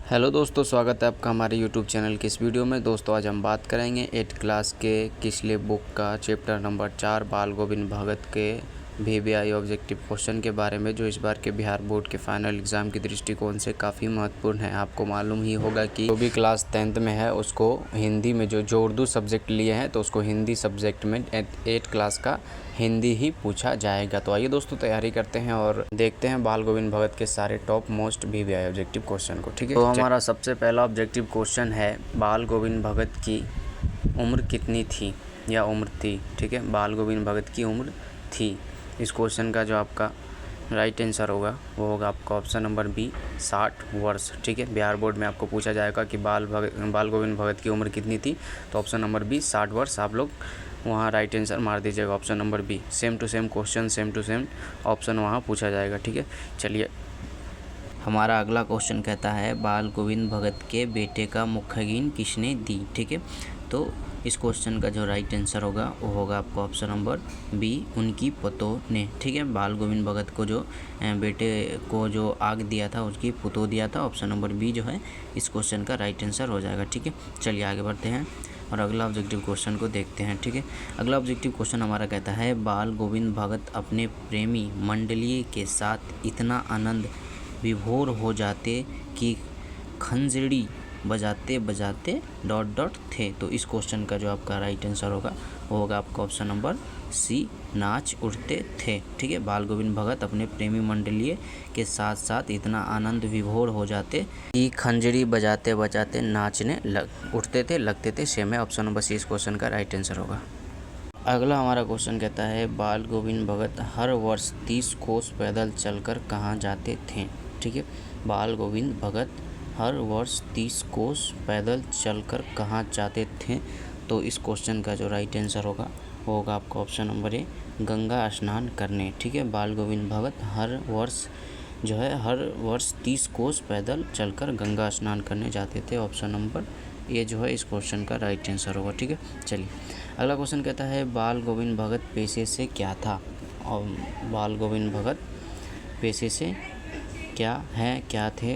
Hello दोस्तों, स्वागत है आपका हमारे यूट्यूब चैनल की इस वीडियो में। दोस्तों आज हम बात करेंगे 8th क्लास के किसले बुक का चैप्टर नंबर 4 बाल गोविंद भगत के वीवीआई ऑब्जेक्टिव क्वेश्चन के बारे में, जो इस बार के बिहार बोर्ड के फाइनल एग्ज़ाम के दृष्टिकोण से काफ़ी महत्वपूर्ण है। आपको मालूम ही होगा कि जो भी क्लास 10th में है उसको हिंदी में जो उर्दू सब्जेक्ट लिए हैं तो उसको हिंदी सब्जेक्ट में 8th क्लास का हिंदी ही पूछा जाएगा। तो आइए दोस्तों तैयारी करते हैं और देखते हैं बाल गोविंद भगत के सारे top most VVI objective question को। ठीक है, तो हमारा सबसे पहला ऑब्जेक्टिव क्वेश्चन है बाल गोविंद भगत की उम्र कितनी थी या उम्र थी। ठीक है, बाल गोविंद भगत की उम्र थी। इस क्वेश्चन का जो आपका राइट आंसर होगा वो होगा आपका ऑप्शन नंबर बी 60 वर्ष। ठीक है, बिहार बोर्ड में आपको पूछा जाएगा कि बाल गोविंद भगत की उम्र कितनी थी, तो ऑप्शन नंबर बी 60 वर्ष आप लोग वहाँ राइट आंसर मार दीजिएगा, option number B. Same to same question, same to same option वहाँ पूछा जाएगा। ठीक है, चलिए हमारा अगला क्वेश्चन कहता है बाल गोविंद भगत के बेटे का मुखाग्नि किसने दी। ठीक है, तो इस क्वेश्चन का जो राइट आंसर होगा वो होगा आपका ऑप्शन नंबर बी, उनकी पतोह ने। ठीक है, बाल गोविंद भगत को जो बेटे को जो आग दिया था उसकी पतोह दिया था। ऑप्शन नंबर बी जो है इस क्वेश्चन का राइट आंसर हो जाएगा। ठीक है, चलिए आगे बढ़ते हैं और अगला ऑब्जेक्टिव क्वेश्चन को देखते हैं। ठीक है, अगला ऑब्जेक्टिव क्वेश्चन हमारा कहता है बाल गोविंद भगत अपने प्रेमी मंडली के साथ इतना आनंद विभोर हो जाते कि खंजड़ी बजाते बजाते थे। तो इस क्वेश्चन का जो आपका राइट आंसर होगा वो होगा आपका ऑप्शन नंबर सी, नाच उठते थे। ठीक है, बाल गोविंद भगत अपने प्रेमी मंडलीय के साथ साथ इतना आनंद विभोर हो जाते कि खंजड़ी बजाते बजाते नाचने उठते थे, लगते थे। सेम है, ऑप्शन नंबर सी इस क्वेश्चन का राइट आंसर होगा। अगला हमारा क्वेश्चन कहता है बाल गोविंद भगत हर वर्ष 30 कोस पैदल चलकर कहाँ जाते थे। ठीक है, बाल गोविंद भगत हर वर्ष 30 कोस पैदल चलकर कहाँ जाते थे। तो इस क्वेश्चन का जो राइट आंसर होगा वो होगा आपका ऑप्शन नंबर ए, गंगा स्नान करने। ठीक है, बाल गोविंद भगत हर वर्ष 30 कोस पैदल चलकर गंगा स्नान करने जाते थे। ऑप्शन नंबर ये जो है इस क्वेश्चन का राइट आंसर होगा। ठीक है, चलिए अगला क्वेश्चन कहता है बाल गोविंद भगत पेशे से क्या था। और बाल गोविंद भगत पेशे से क्या है, क्या थे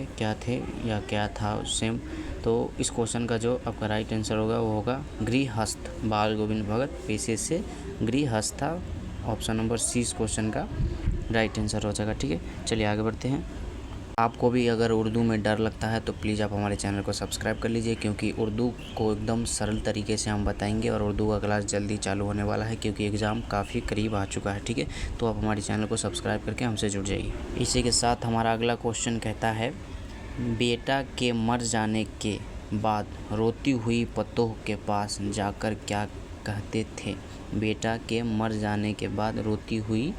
या क्या था, सेम। तो इस क्वेश्चन का जो आपका राइट आंसर होगा वो होगा गृहस्थ। बाल गोविंद भगत पेशे से गृहस्थ था। ऑप्शन नंबर सी इस क्वेश्चन का राइट आंसर हो जाएगा। ठीक है, चलिए आगे बढ़ते हैं। आपको भी अगर उर्दू में डर लगता है तो प्लीज़ आप हमारे चैनल को सब्सक्राइब कर लीजिए, क्योंकि उर्दू को एकदम सरल तरीके से हम बताएंगे और उर्दू का क्लास जल्दी चालू होने वाला है, क्योंकि एग्ज़ाम काफ़ी करीब आ चुका है। ठीक है, तो आप हमारे चैनल को सब्सक्राइब करके हमसे जुड़ जाइए। इसी के साथ हमारा अगला क्वेश्चन कहता है बेटा के मर जाने के बाद रोती हुई पतोह के पास जाकर क्या कहते थे। बेटा के मर जाने के बाद रोती हुई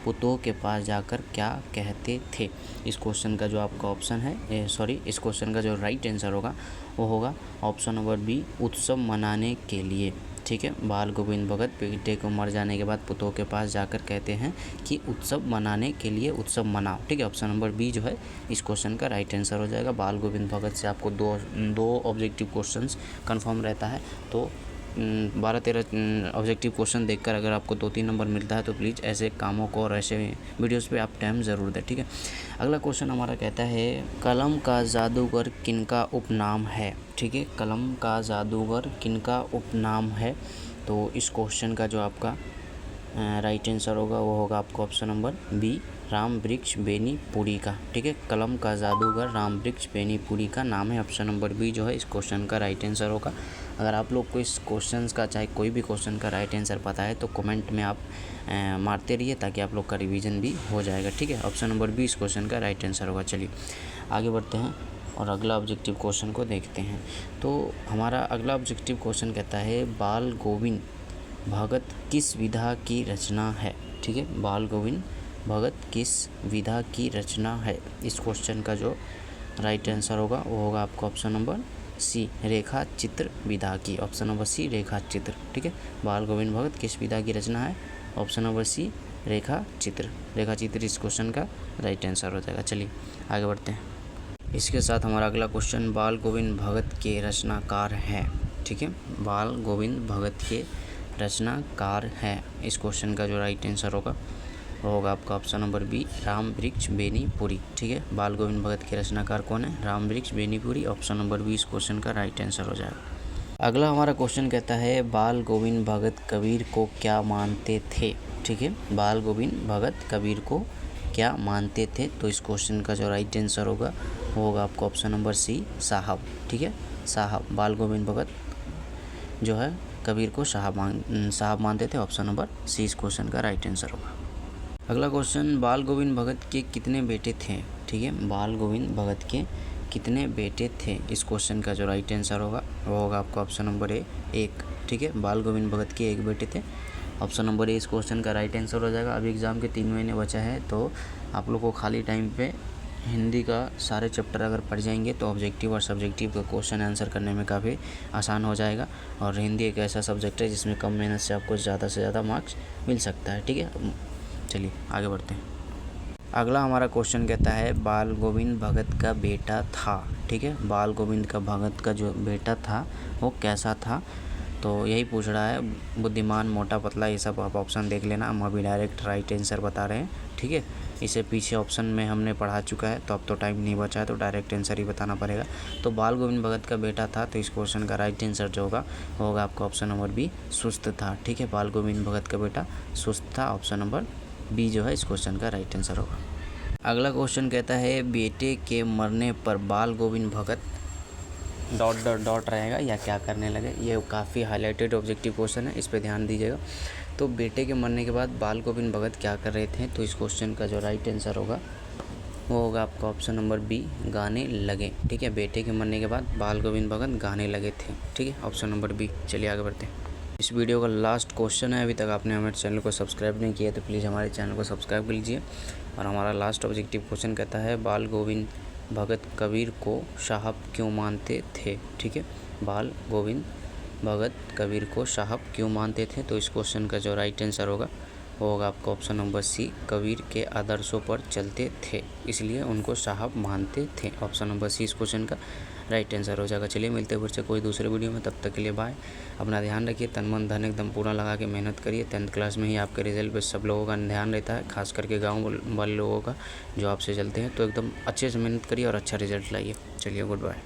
पतोह के पास जाकर क्या कहते थे। इस क्वेश्चन का जो आपका ऑप्शन है इस क्वेश्चन का जो राइट आंसर होगा वो होगा ऑप्शन नंबर बी, उत्सव मनाने के लिए। ठीक है, बाल गोविंद भगत बेटे को मर जाने के बाद पतोह के पास जाकर कहते हैं कि उत्सव मनाने के लिए उत्सव मनाओ। ठीक है, ऑप्शन नंबर बी जो है इस क्वेश्चन का राइट आंसर हो जाएगा। बाल गोविंद भगत से आपको दो ऑब्जेक्टिव क्वेश्चंस कंफर्म रहता है, तो 12-13 ऑब्जेक्टिव क्वेश्चन देखकर अगर आपको 2-3 नंबर मिलता है तो प्लीज़ ऐसे कामों को और ऐसे वीडियोस पे आप टाइम ज़रूर दें। ठीक है, अगला क्वेश्चन हमारा कहता है कलम का जादूगर किनका उपनाम है। ठीक है, कलम का जादूगर किनका उपनाम है। तो इस क्वेश्चन का जो आपका राइट आंसर होगा वो होगा आपका ऑप्शन नंबर बी, राम वृक्ष बेनीपुरी का। ठीक है, कलम का जादूगर राम वृक्ष बेनीपुरी का नाम है। ऑप्शन नंबर बी जो है इस क्वेश्चन का राइट आंसर होगा। अगर आप लोग को इस क्वेश्चन का चाहे कोई भी क्वेश्चन का राइट आंसर पता है तो कमेंट में आप मारते रहिए, ताकि आप लोग का रिवीजन भी हो जाएगा। ठीक है, ऑप्शन नंबर बी इस क्वेश्चन का राइट आंसर होगा। चलिए आगे बढ़ते हैं और अगला ऑब्जेक्टिव क्वेश्चन को देखते हैं। तो हमारा अगला ऑब्जेक्टिव क्वेश्चन कहता है बाल गोविंद भगत किस विधा की रचना है। ठीक है, बाल गोविंद भगत किस विधा की रचना है। इस क्वेश्चन का जो राइट आंसर होगा वो होगा आपका ऑप्शन नंबर सी, रेखा चित्र विधा की। ऑप्शन नंबर सी, रेखा चित्र। ठीक है, बाल गोविंद भगत किस विधा की रचना है। ऑप्शन नंबर सी, रेखा चित्र इस क्वेश्चन का राइट आंसर हो जाएगा। चलिए आगे बढ़ते हैं। इसके साथ हमारा अगला क्वेश्चन बाल गोविंद भगत के रचनाकार हैं। ठीक है, बाल गोविंद भगत के रचनाकार है। इस क्वेश्चन का जो राइट आंसर होगा वो होगा आपका ऑप्शन नंबर बी, राम वृक्ष बेनीपुरी। ठीक है, बाल गोविंद भगत के रचनाकार कौन है? राम वृक्ष बेनीपुरी। ऑप्शन नंबर बी इस क्वेश्चन का राइट आंसर हो जाएगा। अगला हमारा क्वेश्चन कहता है बाल गोविंद भगत कबीर को क्या मानते थे? ठीक है, बाल गोविंद भगत कबीर को क्या मानते थे? तो इस क्वेश्चन का जो राइट आंसर होगा वो होगा आपका ऑप्शन नंबर सी, साहब। ठीक है, साहब। बाल गोविंद भगत जो है कबीर को साहब मानते थे। ऑप्शन नंबर सी इस क्वेश्चन का राइट आंसर होगा। अगला क्वेश्चन, बाल गोविंद भगत के कितने बेटे थे? ठीक है, बाल गोविंद भगत के कितने बेटे थे? इस क्वेश्चन का जो राइट आंसर होगा वो होगा आपका ऑप्शन नंबर ए, एक। ठीक है, बाल गोविंद भगत के एक बेटे थे। ऑप्शन नंबर ए इस क्वेश्चन का राइट आंसर हो जाएगा। अभी एग्ज़ाम के 3 महीने बचा है, तो आप लोग को खाली टाइम पे हिंदी का सारे चैप्टर अगर पढ़ जाएंगे तो ऑब्जेक्टिव और सब्जेक्टिव का क्वेश्चन आंसर करने में काफ़ी आसान हो जाएगा। और हिंदी एक ऐसा सब्जेक्ट है जिसमें कम मेहनत से आपको ज़्यादा से ज़्यादा मार्क्स मिल सकता है। ठीक है, चलिए आगे बढ़ते हैं। अगला हमारा क्वेश्चन कहता है बाल गोविंद भगत का बेटा था। ठीक है, बाल गोविंद का भगत का जो बेटा था वो कैसा था? तो यही पूछ रहा है, बुद्धिमान, मोटा, पतला, ये सब आप ऑप्शन देख लेना। हम अभी डायरेक्ट राइट आंसर बता रहे हैं। ठीक है, इसे पीछे ऑप्शन में हमने पढ़ा चुका है, तो अब तो टाइम नहीं बचा है, तो डायरेक्ट आंसर ही बताना पड़ेगा। तो बाल गोविंद भगत का बेटा था, तो इस क्वेश्चन का राइट आंसर जो होगा वो होगा आपका ऑप्शन नंबर बी, सुस्त था। ठीक है, बाल गोविंद भगत का बेटा सुस्त था। ऑप्शन नंबर बी जो है इस क्वेश्चन का राइट आंसर होगा। अगला क्वेश्चन कहता है बेटे के मरने पर बाल गोविंद भगत ... डॉट रहेगा या क्या करने लगे। ये काफ़ी हाईलाइटेड ऑब्जेक्टिव क्वेश्चन है, इस पे ध्यान दीजिएगा। तो बेटे के मरने के बाद बाल गोविंद भगत क्या कर रहे थे? तो इस क्वेश्चन का जो राइट आंसर होगा वो होगा आपका ऑप्शन नंबर बी, गाने लगे। ठीक है, बेटे के मरने के बाद बाल गोविंद भगत गाने लगे थे। ठीक है, ऑप्शन नंबर बी। चलिए आगे बढ़ते हैं। इस वीडियो का लास्ट क्वेश्चन है, अभी तक आपने हमारे चैनल को सब्सक्राइब नहीं किया तो प्लीज़ हमारे चैनल को सब्सक्राइब कर लीजिए। और हमारा लास्ट ऑब्जेक्टिव क्वेश्चन कहता है बाल गोविंद भगत कबीर को साहब क्यों मानते थे? ठीक है, बाल गोविंद भगत कबीर को साहब क्यों मानते थे? तो इस क्वेश्चन का जो राइट आंसर होगा वो होगा आपका ऑप्शन नंबर सी, कबीर के आदर्शों पर चलते थे इसलिए उनको साहब मानते थे। ऑप्शन नंबर सी इस क्वेश्चन का राइट आंसर हो जाएगा। चलिए मिलते हैं फिर से कोई दूसरे वीडियो में, तब तक के लिए बाय। अपना ध्यान रखिए, तन मन धन एकदम पूरा लगा के मेहनत करिए। 10th क्लास में ही आपके रिजल्ट पे सब लोगों का ध्यान रहता है, खास करके गाँव वाले लोगों का जो आपसे चलते हैं। तो एकदम अच्छे से मेहनत करिए और अच्छा रिजल्ट लाइए। चलिए गुड बाय।